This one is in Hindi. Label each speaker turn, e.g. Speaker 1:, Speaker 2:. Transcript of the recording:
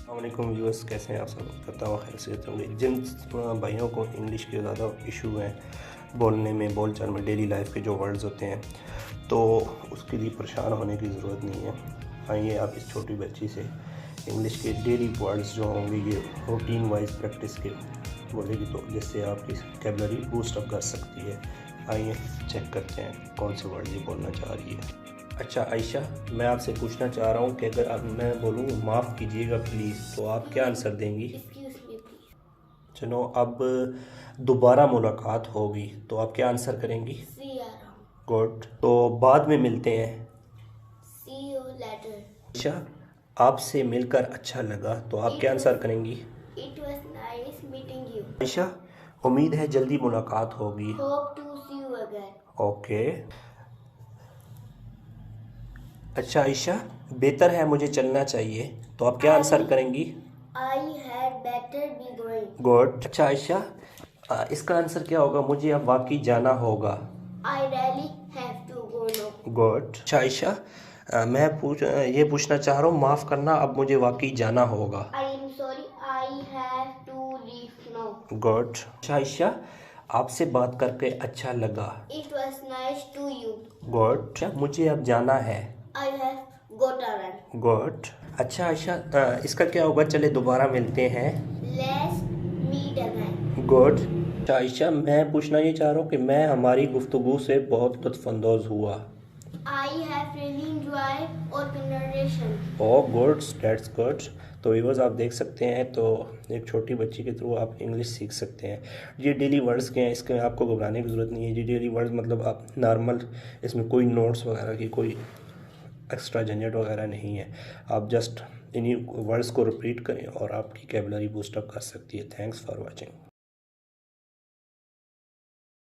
Speaker 1: अस्सलामुअलैकुम व्यूअर्स, कैसे हैं आप सब? करता हुआ खैर से होंगे। जिन भाइयों को इंग्लिश के ज़्यादा इशू हैं बोलने में, बोलचाल में, डेली लाइफ के जो वर्ड्स होते हैं, तो उसके लिए परेशान होने की ज़रूरत नहीं है। आइए आप इस छोटी बच्ची से इंग्लिश के डेली वर्ड्स जो होंगे ये रूटीन वाइज प्रैक्टिस के बोलेगी, तो जिससे आपकी वोकैबुलरी बूस्ट अप कर सकती है। आइए चेक करते हैं कौन से वर्ड ये बोलना चाह रही है। अच्छा आयशा, मैं आपसे पूछना चाह रहा हूँ कि अगर अब मैं बोलूँ माफ़ कीजिएगा प्लीज़, तो आप क्या आंसर देंगी? चलो, अब दोबारा मुलाकात होगी तो आप क्या आंसर करेंगी? गुड। तो बाद में मिलते हैं।
Speaker 2: See you later.
Speaker 1: अच्छा, आपसे मिलकर अच्छा लगा तो आप क्या आंसर करेंगी?
Speaker 2: It was nice meeting you.
Speaker 1: Ayesha, उम्मीद है जल्दी मुलाकात होगी।
Speaker 2: Hope to see you again.
Speaker 1: Okay. अच्छा आयशा, बेहतर है मुझे चलना चाहिए तो आप क्या आंसर करेंगी?
Speaker 2: I had better be going.
Speaker 1: Good. अच्छा आयशा, इसका आंसर क्या होगा? मुझे अब वाकई जाना होगा।
Speaker 2: I really have to go now.
Speaker 1: Good. अच्छा आयशा, मैं ये पूछना चाह रहा हूँ, माफ़ करना, अब मुझे वाकई जाना होगा।
Speaker 2: I am sorry. I have to leave now.
Speaker 1: Good. अच्छा आयशा, आपसे बात करके अच्छा लगा।
Speaker 2: It was nice to you.
Speaker 1: Good. अच्छा, मुझे अब जाना है।
Speaker 2: I have got a run.
Speaker 1: Good. अच्छा आयशा, इसका क्या होगा? चले दोबारा मिलते हैं।
Speaker 2: Let's meet again.
Speaker 1: गुड। अच्छा आयशा, मैं पूछना ये चाह रहा हूँ कि मैं हमारी गुफ्तगू से बहुत लुत्फ़अंदोज़ हुआ।
Speaker 2: I have really enjoyed our conversation.
Speaker 1: Oh good, that's good. तो व्यूअर्स, आप देख सकते हैं, तो एक छोटी बच्ची के थ्रू आप इंग्लिश सीख सकते हैं। ये डेली वर्ड्स के हैं, इसके आपको घबराने की ज़रूरत नहीं है। ये डेली वर्ड्स मतलब आप नॉर्मल, इसमें कोई नोट्स वगैरह की कोई एक्स्ट्रा झंझट वगैरह नहीं है। आप जस्ट इन्हीं वर्ड्स को रिपीट करें और आपकी वोकैबुलरी बूस्ट अप कर सकती है। Thanks for watching.